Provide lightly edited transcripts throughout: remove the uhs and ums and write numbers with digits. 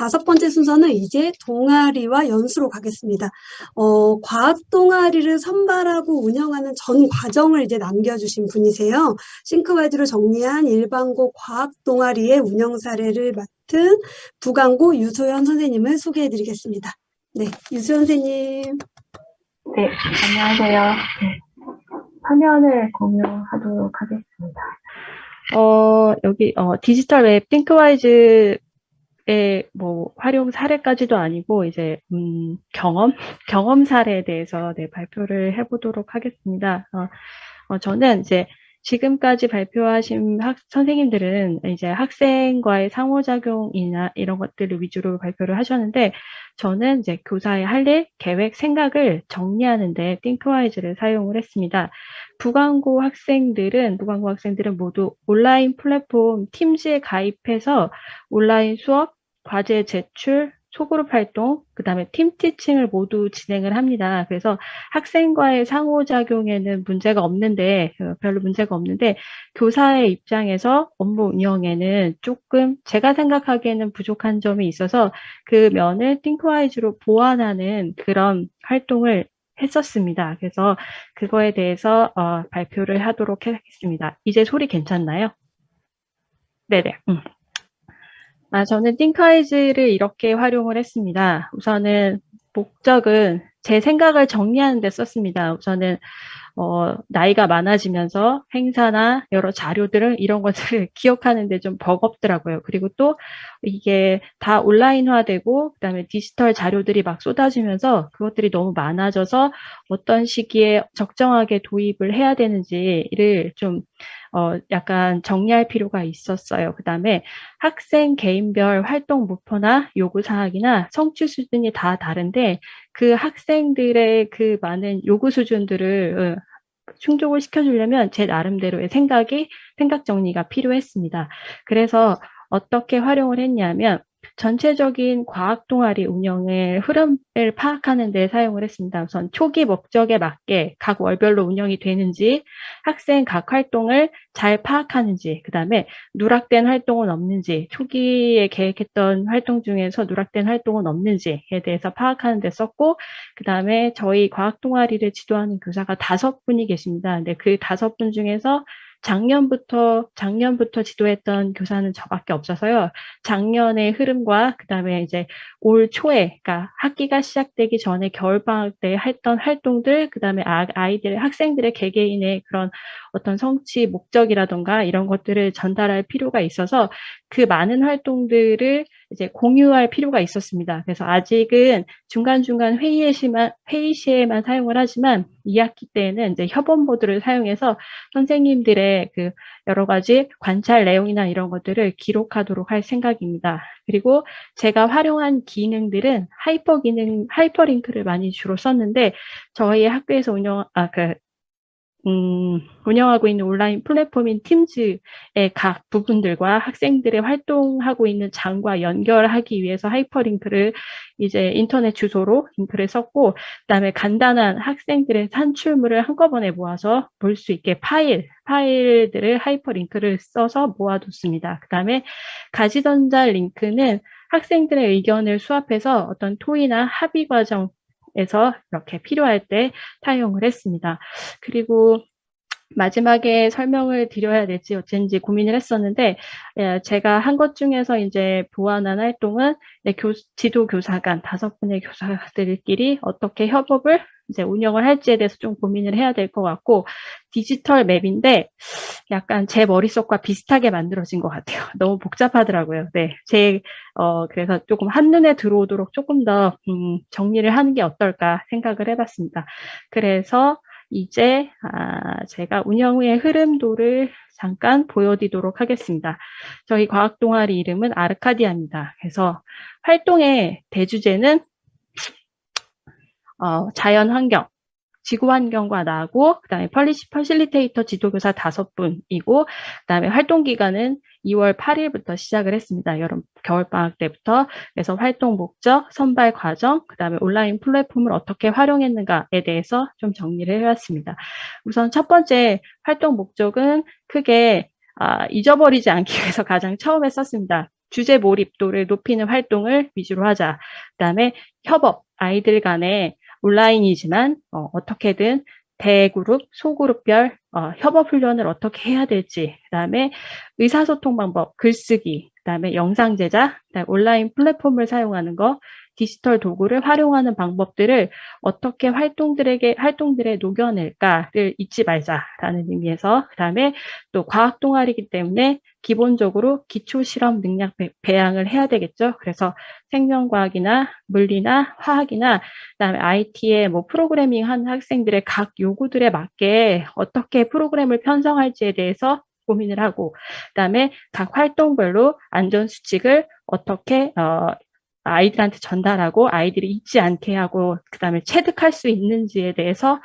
다섯 번째 순서는 이제 동아리와 연수로 가겠습니다. 과학 동아리를 선발하고 운영하는 전 과정을 이제 남겨주신 분이세요. 싱크와이드를 정리한 일반고 과학 동아리의 운영 사례를 맡은 부강고 유소연 선생님을 소개해드리겠습니다. 네, 유소연 선생님. 네, 안녕하세요. 네, 화면을 공유하도록 하겠습니다. 여기, 디지털 웹 띵크와이즈의 활용 사례까지도 아니고, 이제, 경험 사례에 대해서 네, 발표를 해보도록 하겠습니다. 저는 이제 지금까지 발표하신 선생님들은 이제 학생과의 상호작용이나 이런 것들을 위주로 발표를 하셨는데, 저는 이제 교사의 할 일, 계획, 생각을 정리하는데 띵크와이즈를 사용을 했습니다. 부광고 학생들은 모두 온라인 플랫폼 팀즈에 가입해서 온라인 수업, 과제 제출, 소그룹 활동, 그 다음에 팀티칭을 모두 진행을 합니다. 그래서 학생과의 상호작용에는 별로 문제가 없는데, 교사의 입장에서 업무 운영에는 조금 제가 생각하기에는 부족한 점이 있어서 그 면을 띵크와이즈로 보완하는 그런 활동을 했었습니다. 그래서 그거에 대해서 발표를 하도록 하겠습니다. 이제 소리 괜찮나요? 네네. 저는 띵크와이즈를 이렇게 활용을 했습니다. 우선은 목적은 제 생각을 정리하는 데 썼습니다. 우선은 나이가 많아지면서 행사나 여러 자료들을 이런 것들을 기억하는데 좀 버겁더라고요. 그리고 또 이게 다 온라인화되고 그다음에 디지털 자료들이 막 쏟아지면서 그것들이 너무 많아져서 어떤 시기에 적정하게 도입을 해야 되는지를 좀 약간 정리할 필요가 있었어요. 그다음에 학생 개인별 활동 목표나 요구사항이나 성취 수준이 다 다른데 그 학생들의 그 많은 요구 수준들을 충족을 시켜주려면 제 나름대로의 생각 정리가 필요했습니다. 그래서 어떻게 활용을 했냐면 전체적인 과학 동아리 운영의 흐름을 파악하는 데 사용을 했습니다. 우선 초기 목적에 맞게 각 월별로 운영이 되는지, 학생 각 활동을 잘 파악하는지, 그 다음에 누락된 활동은 없는지, 초기에 계획했던 활동 중에서 누락된 활동은 없는지에 대해서 파악하는 데 썼고, 그 다음에 저희 과학 동아리를 지도하는 교사가 5분이 계십니다. 근데 그 5분 중에서 작년부터 지도했던 교사는 저밖에 없어서요. 작년의 흐름과 그다음에 이제 올 초에, 그러니까 학기가 시작되기 전에 겨울방학 때 했던 활동들, 그다음에 학생들의 개개인의 그런 어떤 성취 목적이라던가 이런 것들을 전달할 필요가 있어서 그 많은 활동들을 이제 공유할 필요가 있었습니다. 그래서 아직은 중간중간 회의 시에만 사용을 하지만 2학기 때에는 이제 협업 모드를 사용해서 선생님들의 그 여러 가지 관찰 내용이나 이런 것들을 기록하도록 할 생각입니다. 그리고 제가 활용한 기능들은 하이퍼링크를 많이 주로 썼는데 저희 학교에서 운영하고 있는 온라인 플랫폼인 팀즈의 각 부분들과 학생들의 활동하고 있는 장과 연결하기 위해서 하이퍼링크를 이제 인터넷 주소로 링크를 썼고, 그다음에 간단한 학생들의 산출물을 한꺼번에 모아서 볼 수 있게 파일들을 하이퍼링크를 써서 모아뒀습니다. 그다음에 가지던잘 링크는 학생들의 의견을 수합해서 어떤 토의나 합의 과정 에서 이렇게 필요할 때 사용을 했습니다. 그리고 마지막에 설명을 드려야 될지 어쩐지 고민을 했었는데, 제가 한 것 중에서 이제 보완한 활동은 지도 교사 간 5분의 교사들끼리 어떻게 협업을 이제 운영을 할지에 대해서 좀 고민을 해야 될 것 같고, 디지털 맵인데 약간 제 머릿속과 비슷하게 만들어진 것 같아요. 너무 복잡하더라고요. 네, 그래서 조금 한눈에 들어오도록 조금 더 정리를 하는 게 어떨까 생각을 해봤습니다. 그래서 이제 제가 운영 후의 흐름도를 잠깐 보여드리도록 하겠습니다. 저희 과학 동아리 이름은 아르카디아입니다. 그래서 활동의 대주제는 자연 환경, 지구 환경과 나하고, 그 다음에 퍼실리테이터 지도교사 5분이고, 그 다음에 활동 기간은 2월 8일부터 시작을 했습니다. 겨울방학 때부터. 그래서 활동 목적, 선발 과정, 그 다음에 온라인 플랫폼을 어떻게 활용했는가에 대해서 좀 정리를 해왔습니다. 우선 첫 번째 활동 목적은 크게 잊어버리지 않기 위해서 가장 처음에 썼습니다. 주제 몰입도를 높이는 활동을 위주로 하자. 그다음에 협업, 아이들 간에 온라인이지만 어떻게든 대그룹, 소그룹별 협업 훈련을 어떻게 해야 될지, 그다음에 의사소통 방법, 글쓰기, 그다음에 영상 제작, 그다음에 온라인 플랫폼을 사용하는 거, 디지털 도구를 활용하는 방법들을 어떻게 활동들에 녹여낼까를 잊지 말자라는 의미에서, 그다음에 또 과학 동아리이기 때문에 기본적으로 기초 실험 능력 배양을 해야 되겠죠. 그래서 생명과학이나 물리나 화학이나 그다음에 IT에 뭐 프로그래밍 하는 학생들의 각 요구들에 맞게 어떻게 프로그램을 편성할지에 대해서 고민을 하고, 그다음에 각 활동별로 안전 수칙을 어떻게 아이들한테 전달하고 아이들이 잊지 않게 하고, 그다음에 체득할 수 있는지에 대해서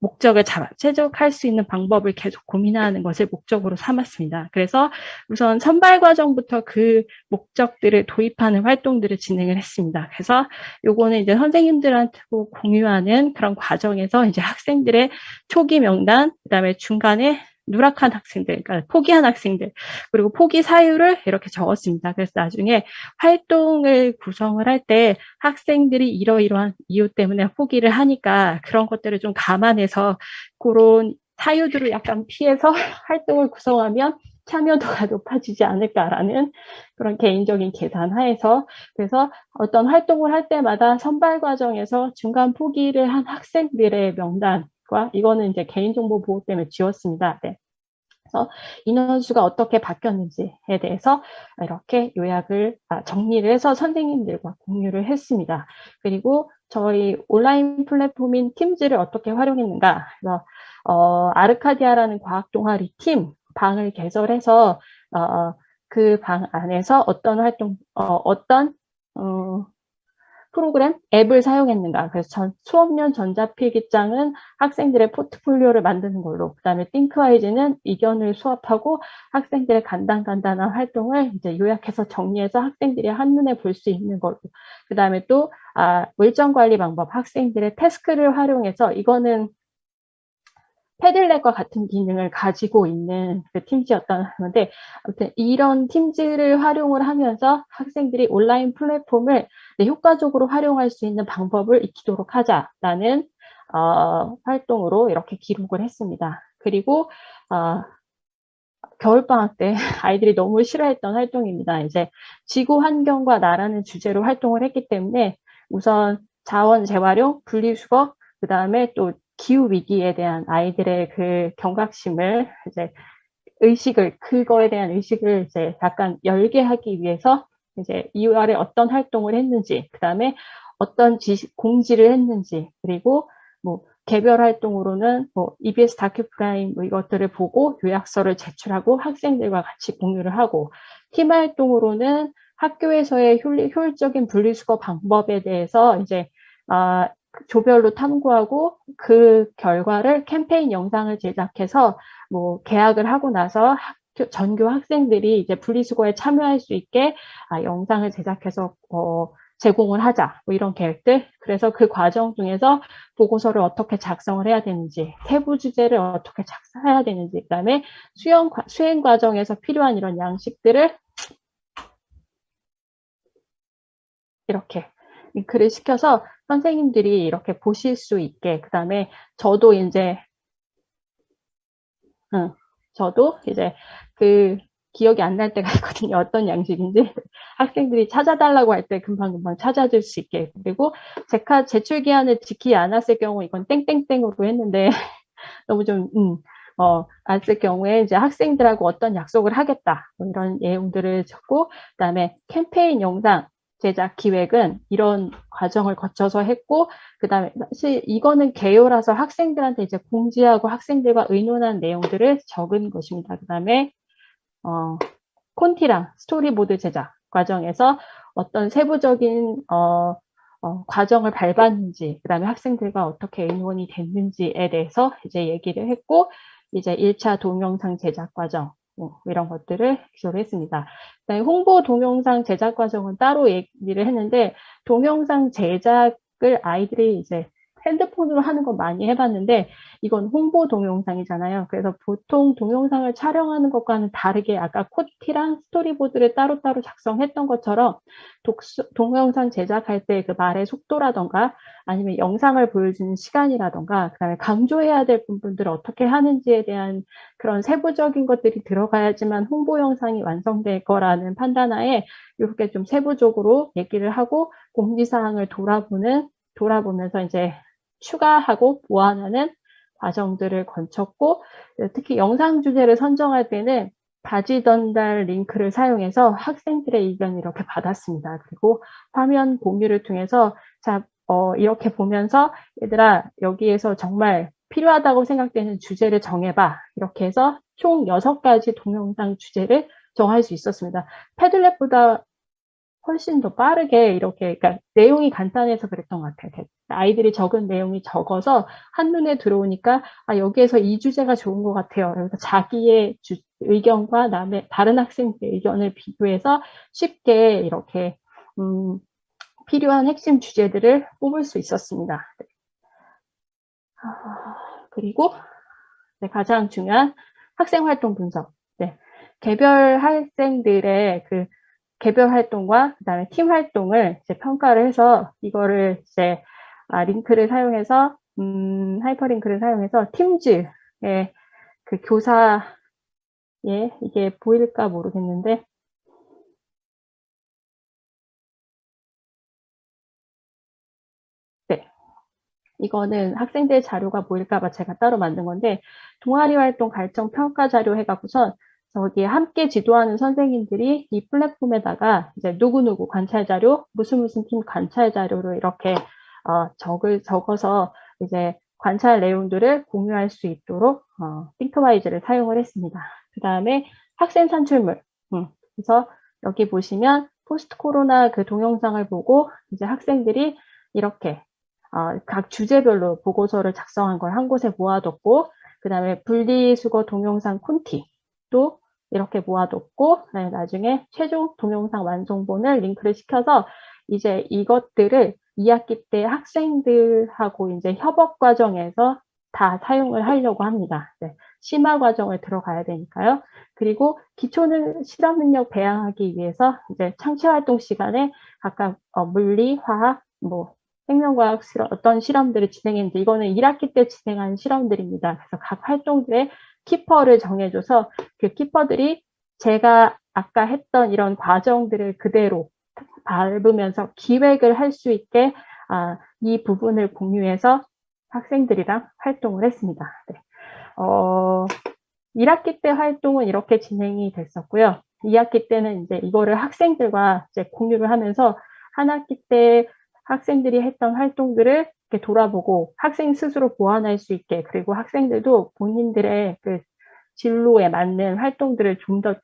목적을 체득할 수 있는 방법을 계속 고민하는 것을 목적으로 삼았습니다. 그래서 우선 선발 과정부터 그 목적들을 도입하는 활동들을 진행을 했습니다. 그래서 요거는 이제 선생님들한테 공유하는 그런 과정에서 이제 학생들의 초기 명단, 그다음에 중간에 누락한 학생들, 그러니까 포기한 학생들, 그리고 포기 사유를 이렇게 적었습니다. 그래서 나중에 활동을 구성을 할 때 학생들이 이러이러한 이유 때문에 포기를 하니까 그런 것들을 좀 감안해서 그런 사유들을 약간 피해서 활동을 구성하면 참여도가 높아지지 않을까라는 그런 개인적인 계산하에서, 그래서 어떤 활동을 할 때마다 선발 과정에서 중간 포기를 한 학생들의 명단과, 이거는 이제 개인정보 보호 때문에 지웠습니다. 네. 그래서 인원수가 어떻게 바뀌었는지에 대해서 이렇게 요약을 정리를 해서 선생님들과 공유를 했습니다. 그리고 저희 온라인 플랫폼인 팀즈를 어떻게 활용했는가. 그래서 아르카디아라는 과학 동아리 팀 방을 개설해서 그 방 안에서 어떤 활동, 프로그램, 앱을 사용했는가. 그래서 수업용 전자필기장은 학생들의 포트폴리오를 만드는 걸로, 그다음에 띵크와이즈는 이견을 수합하고 학생들의 간단한 활동을 이제 요약해서 정리해서 학생들이 한눈에 볼 수 있는 걸로, 그다음에 또 일정 관리 방법, 학생들의 태스크를 활용해서, 이거는 패들렛과 같은 기능을 가지고 있는 그 팀즈였던 건데, 아무튼 이런 팀즈를 활용을 하면서 학생들이 온라인 플랫폼을 효과적으로 활용할 수 있는 방법을 익히도록 하자라는 활동으로 이렇게 기록을 했습니다. 그리고 겨울방학 때 아이들이 너무 싫어했던 활동입니다. 이제 지구 환경과 나라는 주제로 활동을 했기 때문에 우선 자원 재활용, 분리수거, 그 다음에 또 기후 위기에 대한 아이들의 그 경각심을, 이제 그거에 대한 의식을 이제 약간 열게 하기 위해서 이제 2월에 어떤 활동을 했는지, 그 다음에 어떤 공지를 했는지, 그리고 뭐 개별 활동으로는 뭐 EBS 다큐프라임 뭐 이것들을 보고 요약서를 제출하고 학생들과 같이 공유를 하고, 팀 활동으로는 학교에서의 효율적인 분리수거 방법에 대해서 이제 조별로 탐구하고 그 결과를 캠페인 영상을 제작해서 뭐 개학을 하고 나서 전교 학생들이 이제 분리수거에 참여할 수 있게 영상을 제작해서 제공을 하자, 뭐 이런 계획들. 그래서 그 과정 중에서 보고서를 어떻게 작성을 해야 되는지, 세부 주제를 어떻게 작성해야 되는지, 그다음에 수행 과정에서 필요한 이런 양식들을 이렇게 글을 시켜서 선생님들이 이렇게 보실 수 있게, 그다음에 저도 이제 그 기억이 안 날 때가 있거든요. 어떤 양식인지. 학생들이 찾아달라고 할 때 금방금방 찾아줄 수 있게. 그리고 제출 기한을 지키지 않았을 경우 이건 땡땡땡으로 했는데 너무 좀 안 쓸 경우에 이제 학생들하고 어떤 약속을 하겠다, 뭐 이런 내용들을 적고, 그다음에 캠페인 영상 제작 기획은 이런 과정을 거쳐서 했고, 그다음에 사실 이거는 개요라서 학생들한테 이제 공지하고 학생들과 의논한 내용들을 적은 것입니다. 그다음에 콘티랑 스토리보드 제작 과정에서 어떤 세부적인 과정을 밟았는지, 그다음에 학생들과 어떻게 의논이 됐는지에 대해서 이제 얘기를 했고, 이제 1차 동영상 제작 과정 이런 것들을 기술을 했습니다. 그다음에 홍보 동영상 제작 과정은 따로 얘기를 했는데, 동영상 제작을 아이들이 이제 핸드폰으로 하는 거 많이 해봤는데 이건 홍보 동영상이잖아요. 그래서 보통 동영상을 촬영하는 것과는 다르게 아까 코티랑 스토리보드를 따로따로 작성했던 것처럼 동영상 제작할 때 그 말의 속도라던가 아니면 영상을 보여주는 시간이라던가 그다음에 강조해야 될 부분들을 어떻게 하는지에 대한 그런 세부적인 것들이 들어가야지만 홍보 영상이 완성될 거라는 판단하에 이렇게 좀 세부적으로 얘기를 하고 공지사항을 돌아보면서 이제 추가하고 보완하는 과정들을 거쳤고, 특히 영상 주제를 선정할 때는 바지 전달 링크를 사용해서 학생들의 의견을 이렇게 받았습니다. 그리고 화면 공유를 통해서 자, 이렇게 보면서 얘들아 여기에서 정말 필요하다고 생각되는 주제를 정해봐. 이렇게 해서 총 6가지 동영상 주제를 정할 수 있었습니다. 패들렛보다 훨씬 더 빠르게 이렇게, 그러니까 내용이 간단해서 그랬던 것 같아요. 아이들이 적은 내용이 적어서 한눈에 들어오니까 아, 여기에서 이 주제가 좋은 것 같아요. 그래서 자기의 의견과 다른 학생들의 의견을 비교해서 쉽게 이렇게 필요한 핵심 주제들을 뽑을 수 있었습니다. 그리고 가장 중요한 학생활동 분석. 개별 학생들의 그 개별 활동과 그다음에 팀 활동을 이제 평가를 해서 이거를 이제 링크를 사용해서 하이퍼링크를 사용해서 팀즈의 그 교사의 이게 보일까 모르겠는데 이거는 학생들 자료가 보일까봐 제가 따로 만든 건데 동아리 활동 갈정 평가 자료 해갖고선 저기 함께 지도하는 선생님들이 이 플랫폼에다가 이제 누구누구 관찰 자료, 무슨 팀 관찰 자료를 이렇게 적어서 이제 관찰 내용들을 공유할 수 있도록 띵크와이즈를 사용을 했습니다. 그 다음에 학생 산출물. 그래서 여기 보시면 포스트 코로나 그 동영상을 보고 이제 학생들이 이렇게 각 주제별로 보고서를 작성한 걸 한 곳에 모아뒀고, 그 다음에 분리수거 동영상 콘티도 이렇게 모아뒀고, 나중에 최종 동영상 완성본을 링크를 시켜서 이제 이것들을 2학기 때 학생들하고 이제 협업 과정에서 다 사용을 하려고 합니다. 심화 과정을 들어가야 되니까요. 그리고 기초는 실험 능력 배양하기 위해서 이제 창체 활동 시간에 각각 물리, 화학, 생명과학 어떤 실험들을 진행했는데 이거는 1학기 때 진행한 실험들입니다. 그래서 각 활동들의 키퍼를 정해줘서 그 키퍼들이 제가 아까 했던 이런 과정들을 그대로 밟으면서 기획을 할 수 있게 이 부분을 공유해서 학생들이랑 활동을 했습니다. 1학기 때 활동은 이렇게 진행이 됐었고요. 2학기 때는 이제 이거를 학생들과 이제 공유를 하면서 한 학기 때 학생들이 했던 활동들을 이렇게 돌아보고 학생 스스로 보완할 수 있게, 그리고 학생들도 본인들의 그 진로에 맞는 활동들을 좀 더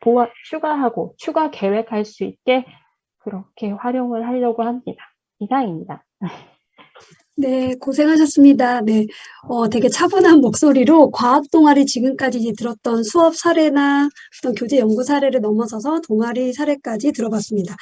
추가하고 추가 계획할 수 있게 그렇게 활용을 하려고 합니다. 이상입니다. 네, 고생하셨습니다. 네, 되게 차분한 목소리로 과학 동아리 지금까지 이제 들었던 수업 사례나 어떤 교재 연구 사례를 넘어서서 동아리 사례까지 들어봤습니다.